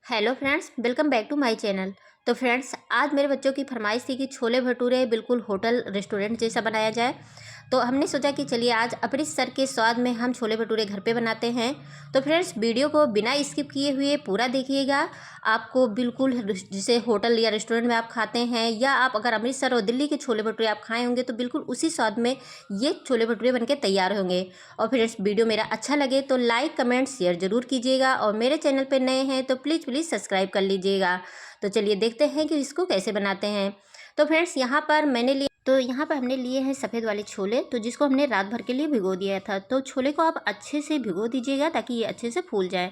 Hello friends, welcome back to my channel. तो friends, आज मेरे बच्चों की फरमाइश थी कि छोले भटूरे बिल्कुल होटल रेस्टोरेंट जैसा बनाया जाए। तो हमने सोचा कि चलिए आज अमृतसर के स्वाद में हम छोले भटूरे घर पे बनाते हैं। तो फ्रेंड्स, वीडियो को बिना स्किप किए हुए पूरा देखिएगा। आपको बिल्कुल जैसे होटल या रेस्टोरेंट में आप खाते हैं, या आप अगर अमृतसर और दिल्ली के छोले भटूरे आप खाए होंगे तो बिल्कुल उसी स्वाद में ये छोले भटूरे बनके तैयार होंगे। और फ्रेंड्स, वीडियो मेरा अच्छा लगे तो लाइक कमेंट शेयर ज़रूर कीजिएगा, और मेरे चैनल पर नए हैं तो प्लीज़ प्लीज़ सब्सक्राइब कर लीजिएगा। तो चलिए देखते हैं कि इसको कैसे बनाते हैं। तो फ्रेंड्स, यहाँ पर हमने लिए हैं सफ़ेद वाले छोले, तो जिसको हमने रात भर के लिए भिगो दिया था। तो छोले को आप अच्छे से भिगो दीजिएगा ताकि ये अच्छे से फूल जाए।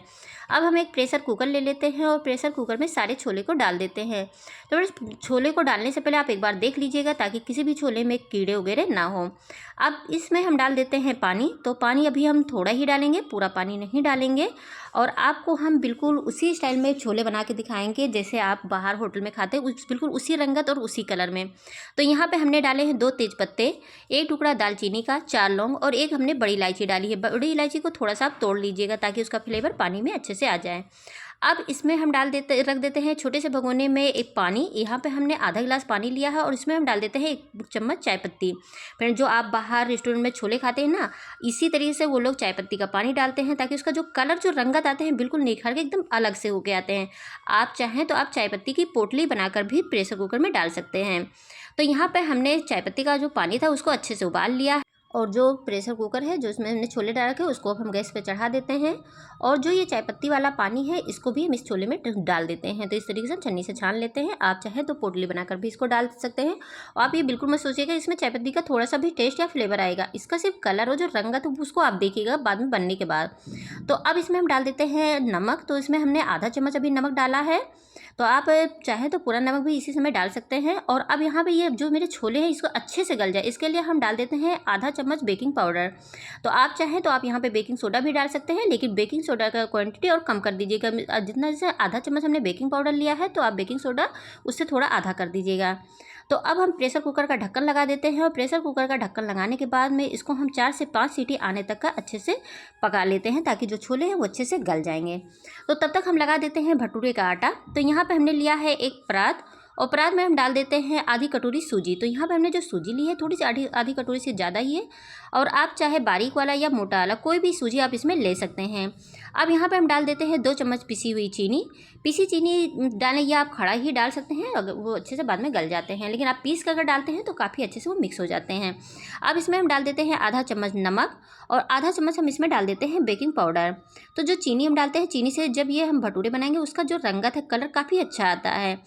अब हम एक प्रेशर कुकर ले लेते हैं और प्रेशर कुकर में सारे छोले को डाल देते हैं। तो फ्रेंड्स, छोले को डालने से पहले आप एक बार देख लीजिएगा ताकि किसी भी छोले में कीड़े वगैरह ना हो। अब इसमें हम डाल देते हैं पानी। तो पानी अभी हम थोड़ा ही डालेंगे, पूरा पानी नहीं डालेंगे। और आपको हम बिल्कुल उसी स्टाइल में छोले बना के दिखाएंगे जैसे आप बाहर होटल में खाते हैं, बिल्कुल उसी रंगत और उसी कलर में। तो यहाँ पे हमने डाले हैं 2 तेज़पत्ते, 1 टुकड़ा दालचीनी का, 4 लौंग और 1 हमने बड़ी इलायची डाली है। बड़ी इलायची को थोड़ा सा आप तोड़ लीजिएगा ताकि उसका फ्लेवर पानी में अच्छे से आ जाए। अब इसमें हम रख देते हैं छोटे से भगोने में एक पानी। यहाँ पे हमने आधा गिलास पानी लिया है और इसमें हम डाल देते हैं 1 चम्मच चाय पत्ती। फिर जो आप बाहर रेस्टोरेंट में छोले खाते हैं ना, इसी तरीके से वो लोग चाय पत्ती का पानी डालते हैं ताकि उसका जो कलर, जो रंगत आते हैं, बिल्कुल निखर के एकदम अलग से होके आते हैं। आप चाहें तो आप चाय पत्ती की पोटली बनाकर भी प्रेशर कुकर में डाल सकते हैं। तो यहाँ पे हमने चाय पत्ती का जो पानी था उसको अच्छे से उबाल लिया, और जो प्रेशर कुकर है जो इसमें हमने छोले डाल रखे उसको हम गैस पे चढ़ा देते हैं। और जो ये चाय पत्ती वाला पानी है इसको भी हम इस छोले में डाल देते हैं। तो इस तरीके से हम छन्नी से छान लेते हैं। आप चाहें तो पोटली बनाकर भी इसको डाल सकते हैं। और आप ये बिल्कुल मत सोचिएगा इसमें चाय पत्ती का थोड़ा सा भी टेस्ट या फ्लेवर आएगा। इसका सिर्फ कलर और जो रंगत है उसको आप देखिएगा बाद में बनने के बाद। तो अब इसमें हम डाल देते हैं नमक। तो इसमें हमने आधा चम्मच अभी नमक डाला है। तो आप चाहें तो पूरा नमक भी इसी समय डाल सकते हैं। और अब यहाँ पे ये जो मेरे छोले हैं इसको अच्छे से गल जाए, इसके लिए हम डाल देते हैं आधा चम्मच बेकिंग पाउडर। तो आप चाहें तो आप यहाँ पे बेकिंग सोडा भी डाल सकते हैं, लेकिन बेकिंग सोडा का क्वांटिटी और कम कर दीजिएगा। जितना जैसे आधा चम्मच हमने बेकिंग पाउडर लिया है तो आप बेकिंग सोडा उससे थोड़ा आधा कर दीजिएगा। तो अब हम प्रेशर कुकर का ढक्कन लगा देते हैं, और प्रेशर कुकर का ढक्कन लगाने के बाद में इसको हम 4 से 5 सीटी आने तक का अच्छे से पका लेते हैं ताकि जो छोले हैं वो अच्छे से गल जाएंगे। तो तब तक हम लगा देते हैं भटूरे का आटा। तो यहाँ पे हमने लिया है एक परात, और परात में हम डाल देते हैं आधी कटोरी सूजी। तो यहाँ पे हमने जो सूजी ली है थोड़ी सी आधी कटोरी से ज़्यादा ही है, और आप चाहे बारीक वाला या मोटा वाला कोई भी सूजी आप इसमें ले सकते हैं। अब यहाँ पे हम डाल देते हैं 2 चम्मच पिसी हुई चीनी। पिसी चीनी डालें या आप खड़ा ही डाल सकते हैं, अगर वो अच्छे से बाद में गल जाते हैं, लेकिन आप पीस कर अगर डालते हैं तो काफ़ी अच्छे से वो मिक्स हो जाते हैं। अब इसमें हम डाल देते हैं आधा चम्मच नमक, और आधा चम्मच हम इसमें डाल देते हैं बेकिंग पाउडर। तो जो चीनी हम डालते हैं, चीनी से जब ये हम भटूरे बनाएंगे उसका जो रंगत है, कलर काफ़ी अच्छा आता है।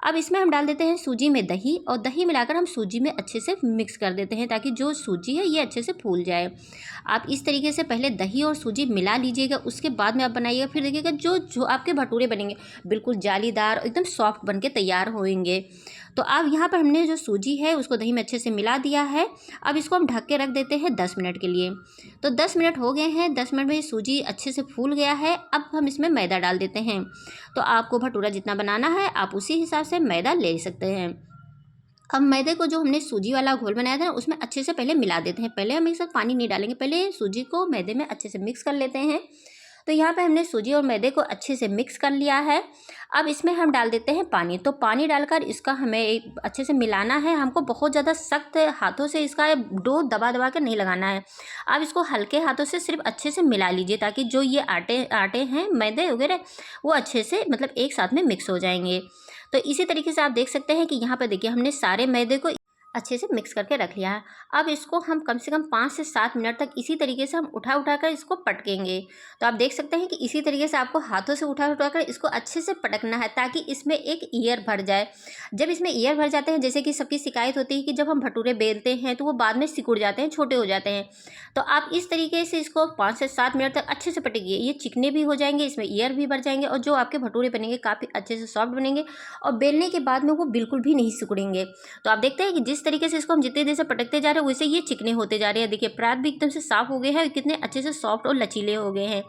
अब इसमें हम डाल देते हैं सूजी में दही, और दही मिलाकर हम सूजी में अच्छे से मिक्स कर देते हैं ताकि जो सूजी है ये अच्छे से फूल जाए। आप इस तरीके से पहले दही और सूजी मिला लीजिएगा, उसके बाद में आप बनाइएगा। फिर देखिएगा जो आपके भटूरे बनेंगे बिल्कुल जालीदार, एकदम सॉफ्ट बन के तैयार होंगे। तो अब यहाँ पर हमने जो सूजी है उसको दही में अच्छे से मिला दिया है। अब इसको हम ढक के रख देते हैं 10 मिनट के लिए। तो 10 मिनट हो गए हैं। 10 मिनट में सूजी अच्छे से फूल गया है। अब हम इसमें मैदा डाल देते हैं। तो आपको भटूरा जितना बनाना है आप उसी हिसाब से मैदा ले सकते हैं। अब मैदे को जो हमने सूजी वाला घोल बनाया था ना उसमें अच्छे से पहले मिला देते हैं। पहले हम एक साथ पानी नहीं डालेंगे, पहले सूजी को मैदे में अच्छे से मिक्स कर लेते हैं। तो यहाँ पे हमने सूजी और मैदे को अच्छे से मिक्स कर लिया है। अब इसमें हम डाल देते हैं पानी। तो पानी डालकर इसका हमें एक अच्छे से मिलाना है। हमको बहुत ज़्यादा सख्त हाथों से इसका डो दबा दबा के नहीं लगाना है। आप इसको हल्के हाथों से सिर्फ अच्छे से मिला लीजिए ताकि जो ये आटे हैं, मैदे वगैरह, वो अच्छे से मतलब एक साथ में मिक्स हो जाएंगे। तो इसी तरीके से आप देख सकते हैं कि यहाँ पर देखिए हमने सारे मैदे को अच्छे से मिक्स करके रख लिया है। अब इसको हम कम से कम 5 से 7 मिनट तक इसी तरीके से हम उठा कर इसको पटकेंगे। तो आप देख सकते हैं कि इसी तरीके से आपको हाथों से उठा कर इसको अच्छे से पटकना है ताकि इसमें एक ईयर भर जाए। जब इसमें ईयर भर जाते हैं, जैसे कि सबकी शिकायत होती है कि जब हम भटूरे बेलते हैं तो वो बाद में सिकुड़ जाते हैं, छोटे हो जाते हैं। तो आप इस तरीके से इसको 5 से 7 मिनट तक अच्छे से पटकिए। ये चिकने भी हो जाएंगे, इसमें ईयर भी भर जाएंगे, और जो आपके भटूरे बनेंगे काफ़ी अच्छे से सॉफ्ट बनेंगे, और बेलने के बाद में वो बिल्कुल भी नहीं सिकुड़ेंगे। तो आप देखते हैं कि जिस तरीके से इसको हम जितने देर से पटकते जा रहे हैं वैसे ये चिकने होते जा रहे हैं। देखिए परात भी एकदम से साफ हो गए हैं, कितने अच्छे से सॉफ्ट और लचीले हो गए हैं।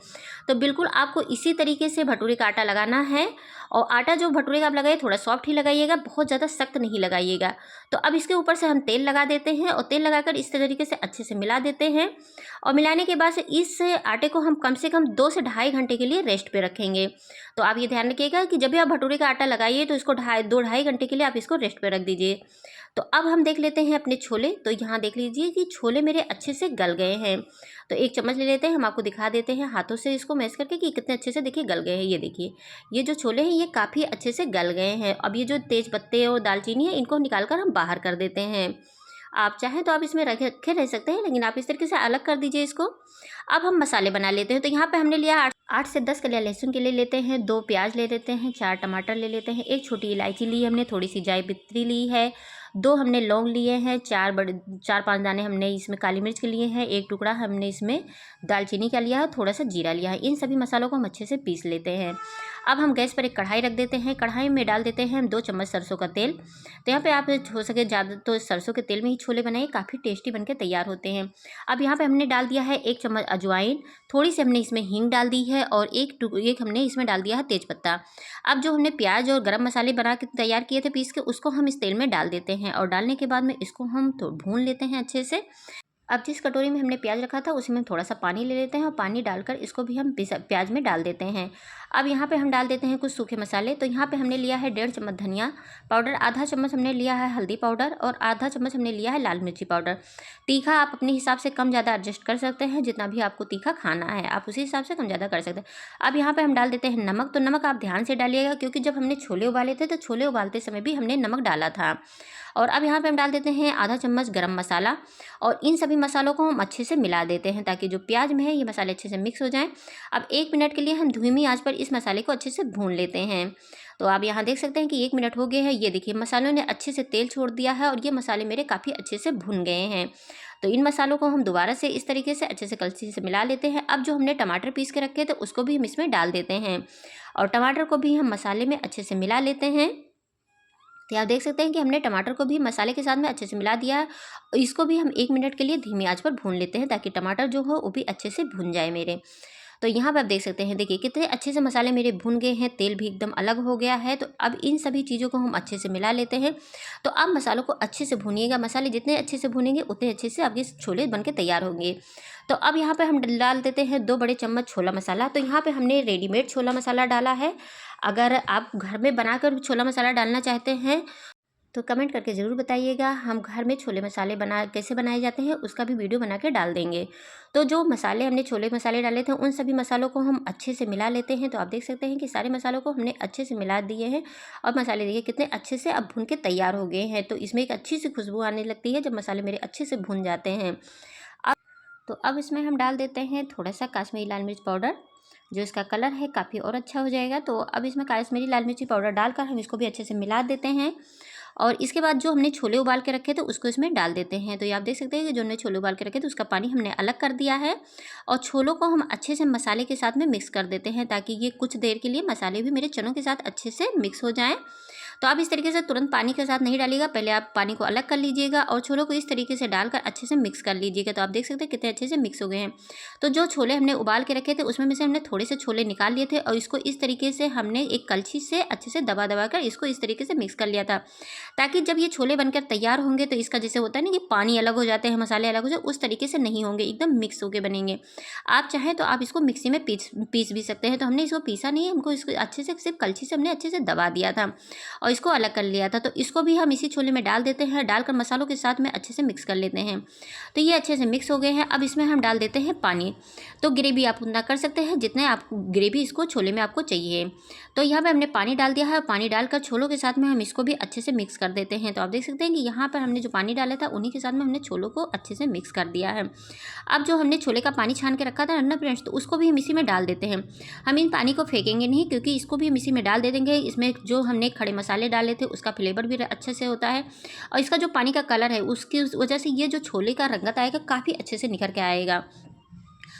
तो बिल्कुल आपको इसी तरीके से भटूरे का आटा लगाना है। और आटा जो भटूरे का आप लगाइए थोड़ा सॉफ्ट ही लगाइएगा, बहुत ज़्यादा सख्त नहीं लगाइएगा। तो अब इसके ऊपर से हम तेल लगा देते हैं और तेल लगाकर इस तरीके से अच्छे से मिला देते हैं। और मिलाने के बाद से इस आटे को हम कम से कम 2 से ढाई घंटे के लिए रेस्ट पे रखेंगे। तो आप ये ध्यान रखिएगा कि जब भी आप भटूरे का आटा लगाइए तो इसको 2 ढाई घंटे के लिए आप इसको रेस्ट पे रख दीजिए। तो अब हम देख लेते हैं अपने छोले। तो यहाँ देख लीजिए कि छोले मेरे अच्छे से गल गए हैं। तो एक चम्मच ले लेते हैं, हम आपको दिखा देते हैं हाथों से इसको मैश करके कि कितने अच्छे से देखिए गल गए हैं। ये देखिए, ये जो छोले हैं ये काफ़ी अच्छे से गल गए हैं। अब ये जो तेज पत्ते और दालचीनी है इनको निकाल कर हम बाहर कर देते हैं। आप चाहें तो आप इसमें रखे रह सकते हैं, लेकिन आप इस तरीके से अलग कर दीजिए इसको। अब हम मसाले बना लेते हैं। तो यहाँ पे हमने लिया 8 से 10 कलियां लहसुन के ले लेते हैं, 2 प्याज ले लेते हैं, 4 टमाटर ले लेते हैं, 1 छोटी इलायची ली हमने, थोड़ी सी जावित्री ली है, 2 हमने लौंग लिए हैं, 4-5 दाने हमने इसमें काली मिर्च के लिए हैं, 1 टुकड़ा हमने इसमें दालचीनी का लिया है, थोड़ा सा जीरा लिया है। इन सभी मसालों को हम अच्छे से पीस लेते हैं। अब हम गैस पर एक कढ़ाई रख देते हैं। कढ़ाई में डाल देते हैं हम 2 चम्मच सरसों का तेल। तो यहाँ पे आप हो सके ज़्यादा तो सरसों के तेल में ही छोले बनाइए, काफ़ी टेस्टी बनके तैयार होते हैं। अब यहाँ पे हमने डाल दिया है 1 चम्मच अजवाइन, थोड़ी सी हमने इसमें हींग डाल दी है और एक हमने इसमें डाल दिया है तेज़पत्ता। अब जो हमने प्याज और गरम मसाले बना के तैयार किए थे पीस के, उसको हम इस तेल में डाल देते हैं और डालने के बाद में इसको हम तो भून लेते हैं अच्छे से। अब जिस कटोरी में हमने प्याज रखा था उसी में थोड़ा सा पानी ले लेते हैं और पानी डालकर इसको भी हम प्याज में डाल देते हैं। अब यहाँ पे हम डाल देते हैं कुछ सूखे मसाले। तो यहाँ पे हमने लिया है 1.5 चम्मच धनिया पाउडर, आधा चम्मच हमने लिया है हल्दी पाउडर और आधा चम्मच हमने लिया है लाल मिर्ची पाउडर। तीखा आप अपने हिसाब से कम ज़्यादा एडजस्ट कर सकते हैं, जितना भी आपको तीखा खाना है आप उसी हिसाब से कम ज़्यादा कर सकते हैं। अब यहाँ पर हम डाल देते हैं नमक। तो नमक आप ध्यान से डालिएगा, क्योंकि जब हमने छोले उबाले थे तो छोले उबालते समय भी हमने नमक डाला था। और अब यहाँ पे हम डाल देते हैं आधा चम्मच गरम मसाला और इन सभी मसालों को हम अच्छे से मिला देते हैं ताकि जो प्याज में है ये मसाले अच्छे से मिक्स हो जाएं। अब 1 मिनट के लिए हम धीमी आंच पर इस मसाले को अच्छे से भून लेते हैं। तो आप यहाँ देख सकते हैं कि 1 मिनट हो गए हैं। ये देखिए मसालों ने अच्छे से तेल छोड़ दिया है और ये मसाले मेरे काफ़ी अच्छे से भुन गए हैं। तो इन मसालों को हम दोबारा से इस तरीके से अच्छे से कलछी से मिला लेते हैं। अब जो हमने टमाटर पीस के रखे थे उसको भी हम इसमें डाल देते हैं और टमाटर को भी हम मसाले में अच्छे से मिला लेते हैं। तो आप देख सकते हैं कि हमने टमाटर को भी मसाले के साथ में अच्छे से मिला दिया है। इसको भी हम 1 मिनट के लिए धीमी आंच पर भून लेते हैं ताकि टमाटर जो हो वो भी अच्छे से भुन जाए मेरे। तो यहाँ पर आप देख सकते हैं, देखिए कितने अच्छे से मसाले मेरे भुन गए हैं, तेल भी एकदम अलग हो गया है। तो अब इन सभी चीज़ों को हम अच्छे से मिला लेते हैं। तो अब मसालों को अच्छे से भूनिएगा, मसाले जितने अच्छे से भुनेंगे उतने अच्छे से आपके छोले बनके तैयार होंगे। तो अब यहाँ पे हम डाल देते हैं 2 बड़े चम्मच छोला मसाला। तो यहाँ पे हमने रेडीमेड छोला मसाला डाला है। अगर आप घर में बनाकर छोला मसाला डालना चाहते हैं तो कमेंट करके ज़रूर बताइएगा। हम घर में छोले मसाले कैसे बनाए जाते हैं उसका भी वीडियो बना के डाल देंगे। तो जो मसाले हमने छोले मसाले डाले थे उन सभी मसालों को हम अच्छे से मिला लेते हैं। तो आप देख सकते हैं कि सारे मसालों को हमने अच्छे से मिला दिए हैं और मसाले देखिए कितने अच्छे से अब भुन के तैयार हो गए हैं। तो इसमें एक अच्छी सी खुशबू आने लगती है जब मसाले मेरे अच्छे से भुन जाते हैं। अब इसमें हम डाल देते हैं थोड़ा सा कश्मीरी लाल मिर्च पाउडर, जो इसका कलर है काफ़ी और अच्छा हो जाएगा। तो अब इसमें कश्मीरी लाल मिर्ची पाउडर डालकर हम इसको भी अच्छे से मिला देते हैं और इसके बाद जो हमने छोले उबाल के रखे थे उसको इसमें डाल देते हैं। तो ये आप देख सकते हैं कि जो हमने छोले उबाल के रखे थे उसका पानी हमने अलग कर दिया है और छोलों को हम अच्छे से मसाले के साथ में मिक्स कर देते हैं ताकि ये कुछ देर के लिए मसाले भी मेरे चनों के साथ अच्छे से मिक्स हो जाएँ। तो आप इस तरीके से तुरंत पानी के साथ नहीं डालिएगा, पहले आप पानी को अलग कर लीजिएगा और छोलों को इस तरीके से डालकर अच्छे से मिक्स कर लीजिएगा। तो आप देख सकते हैं कितने अच्छे से मिक्स हो गए हैं। तो जो छोले हमने उबाल के रखे थे उसमें से हमने थोड़े से छोले निकाल लिए थे और इसको इस तरीके से हमने एक कलछी से अच्छे से दबा दबा कर इसको इस तरीके से मिक्स कर लिया था, ताकि जब ये छोले बनकर तैयार होंगे तो इसका जैसे होता है ना कि पानी अलग हो जाते हैं मसाले अलग हो जाए, उस तरीके से नहीं होंगे, एकदम मिक्स होके बनेंगे। आप चाहें तो आप इसको मिक्सी में पीस भी सकते हैं। तो हमने इसको पीसा नहीं है, हमको इसको अच्छे से सिर्फ कलछी से हमने अच्छे से दबा दिया था और इसको अलग कर लिया था। तो इसको भी हम इसी छोले में डाल देते हैं, डालकर मसालों के साथ में अच्छे से मिक्स कर लेते हैं। तो ये अच्छे से मिक्स हो गए हैं। अब इसमें हम डाल देते हैं पानी। तो ग्रेवी आप उतना कर सकते हैं जितने आप ग्रेवी इसको छोले में आपको चाहिए। तो यहाँ पे हमने पानी डाल दिया है, पानी डालकर छोलों के साथ में हम इसको भी अच्छे से मिक्स कर देते हैं। तो आप देख सकते हैं कि यहाँ पर हमने जो पानी डाला था उन्हीं के साथ में हमने छोलों को अच्छे से मिक्स कर दिया है। अब जो हमने छोले का पानी छान के रखा था ना फ्रेंड्स, तो उसको भी हम इसी में डाल देते हैं। हम इन पानी को फेंकेंगे नहीं, क्योंकि इसको भी हम इसी में डाल दे देंगे। इसमें जो हमने खड़े मसाले डाले थे उसका फ्लेवर भी अच्छे से होता है और इसका जो पानी का कलर है उसकी वजह से ये जो छोले का रंगत आएगा काफ़ी अच्छे से निखर के आएगा।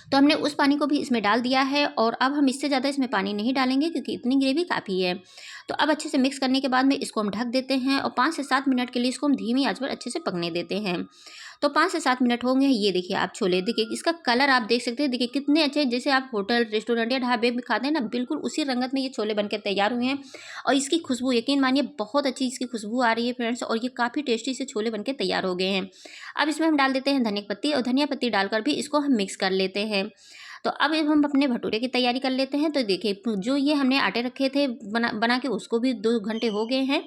तो हमने उस पानी को भी इसमें डाल दिया है और अब हम इससे ज़्यादा इसमें पानी नहीं डालेंगे क्योंकि इतनी ग्रेवी काफ़ी है। तो अब अच्छे से मिक्स करने के बाद में इसको हम ढक देते हैं और 5 से 7 मिनट के लिए इसको हम धीमी आंच पर अच्छे से पकने देते हैं। तो 5 से 7 मिनट होंगे। ये देखिए आप छोले, देखिए इसका कलर आप देख सकते हैं, देखिए कितने अच्छे, जैसे आप होटल रेस्टोरेंट या ढाबे में खाते हैं ना, बिल्कुल उसी रंगत में ये छोले बनकर तैयार हुए हैं। और इसकी खुशबू यकीन मानिए बहुत अच्छी इसकी खुशबू आ रही है फ्रेंड्स, और ये काफ़ी टेस्टी से छोले बनके तैयार हो गए हैं। अब इसमें हम डाल देते हैं धनिया पत्ती, और धनिया पत्ती डालकर भी इसको हम मिक्स कर लेते हैं। तो अब हम अपने भटूरे की तैयारी कर लेते हैं। तो देखिए जो ये हमने आटे रखे थे बना बना के, उसको भी 2 घंटे हो गए हैं।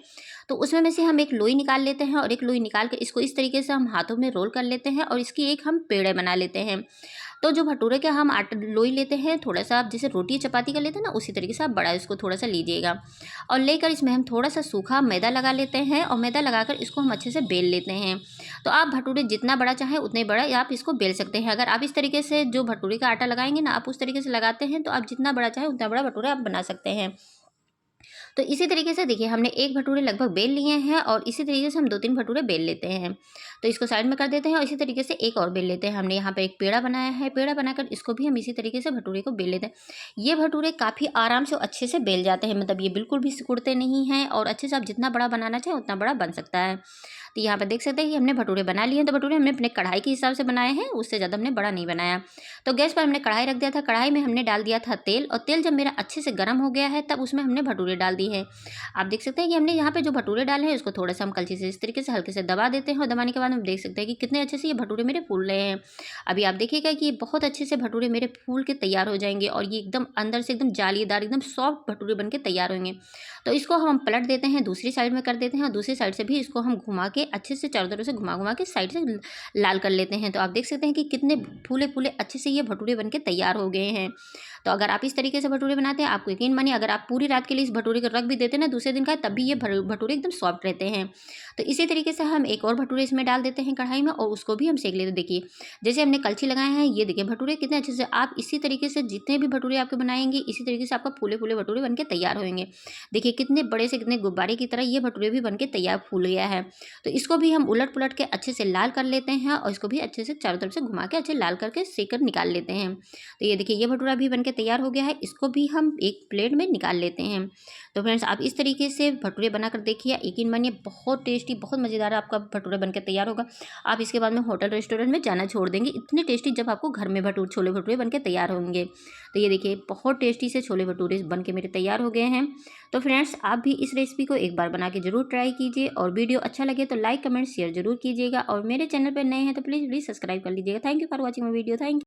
तो उसमें में से हम एक लोई निकाल लेते हैं, और एक लोई निकाल के इसको इस तरीके से हम हाथों में रोल कर लेते हैं, और इसकी एक हम पेड़े बना लेते हैं। तो जो भटूरे का हम आटा लोई लेते हैं, थोड़ा-सा आप जैसे रोटी चपाती का लेते हैं ना, उसी तरीके से आप बड़ा इसको थोड़ा-सा लीजिएगा, और लेकर इसमें हम थोड़ा-सा सूखा मैदा लगा लेते हैं, और मैदा लगाकर इसको हम अच्छे से बेल लेते हैं। तो आप भटूरे जितना बड़ा चाहें उतने बड़ा आप इसको बेल सकते हैं। अगर आप इस तरीके से जो भटूरे का आटा लगाएँगे ना, आप उस तरीके से लगाते हैं, तो आप जितना बड़ा चाहें उतना बड़ा भटूरा आप बना सकते हैं। तो इसी तरीके से देखिए हमने एक भटूरे लगभग बेल लिए हैं, और इसी तरीके से हम 2-3 भटूरे बेल लेते हैं। तो इसको साइड में कर देते हैं, और इसी तरीके से एक और बेल लेते हैं। हमने यहाँ पे एक पेड़ा बनाया है, पेड़ा बनाकर इसको भी हम इसी तरीके से भटूरे को बेल लेते हैं। ये भटूरे काफ़ी आराम से और अच्छे से बेल जाते हैं, मतलब ये बिल्कुल भी सिकुड़ते नहीं हैं, और अच्छे से आप जितना बड़ा बनाना चाहें उतना बड़ा बन सकता है। तो यहाँ पर देख सकते हैं कि हमने भटूरे बना लिए हैं। तो भटूरे हमने अपने कढ़ाई के हिसाब से बनाए हैं, उससे ज़्यादा हमने बड़ा नहीं बनाया। तो गैस पर हमने कढ़ाई रख दिया था, कढ़ाई में हमने डाल दिया था तेल, और तेल जब मेरा अच्छे से गर्म हो गया है, तब उसमें हमने भटूरे डाल दिए हैं। आप देख सकते हैं कि हमने यहाँ पे जो भटूरे डाले हैं, उसको थोड़ा सा हम कलछी से इस तरीके से हल्के से दबा देते हैं, और दबाने के बाद हम देख सकते हैं कि कितने अच्छे से ये भटूरे मेरे फूल रहे हैं। अभी आप देखिएगा कि ये बहुत अच्छे से भटूरे मेरे फूल के तैयार हो जाएंगे, और ये एकदम अंदर से एकदम जालीदार, एकदम सॉफ्ट भटूरे बन के तैयार होंगे। तो इसको हम पलट देते हैं, दूसरी साइड में कर देते हैं, और दूसरी साइड से भी इसको हम घुमा के अच्छे से चारों तरफ से घुमा घुमा के साइड से लाल कर लेते हैं। तो आप देख सकते हैं कि कितने फूले फूले अच्छे से ये भटूरे बन के तैयार हो गए हैं। तो अगर आप इस तरीके से भटूरे बनाते हैं, आपको यकीन मानिए अगर आप पूरी रात के लिए इस भटूरे को रख भी देते हैं ना, दूसरे दिन का, तब भी ये भटूरे एकदम सॉफ्ट रहते हैं। तो इसी तरीके से हम एक और भटूरे इसमें डाल देते हैं कढ़ाई में, और उसको भी हम सेक लेते हैं। देखिए जैसे हमने कलछी लगाए हैं, ये देखिए भटूरे कितने अच्छे से, आप इसी तरीके से जितने भी भटूरे आपके बनाएंगे, इसी तरीके से आपका फूले फूले भटूरे बन के तैयार होंगे। देखिए कितने बड़े से, कितने गुब्बारे की तरह ये भटूरे भी बन के तैयार फूल गया है। तो इसको भी हम उलट पुलट के अच्छे से लाल कर लेते हैं, और इसको भी अच्छे से चारों तरफ से घुमा के अच्छे लाल करके सेक कर निकाल लेते हैं। तो ये देखिए ये भटूरा भी बन के तैयार हो गया है, इसको भी हम एक प्लेट में निकाल लेते हैं। तो फ्रेंड्स आप इस तरीके से भटूरे बनाकर देखिए, यकीन मानिए बहुत टेस्टी, बहुत मज़ेदार आपका भटूरा बनकर तैयार होगा। आप इसके बाद में होटल रेस्टोरेंट में जाना छोड़ देंगे, इतने टेस्टी जब आपको घर में छोले भटूरे बन के तैयार होंगे। तो ये देखिए बहुत टेस्टी से छोले भटूरे बन के मेरे तैयार हो गए हैं। तो फ्रेंड्स आप भी इस रेसिपी को एक बार बना के ज़रूर ट्राई कीजिए, और वीडियो अच्छा लगे तो लाइक कमेंट शेयर जरूर कीजिएगा, और मेरे चैनल पर नए हैं तो प्लीज़ सब्सक्राइब कर लीजिएगा। Thank you for watching my video. Thank you.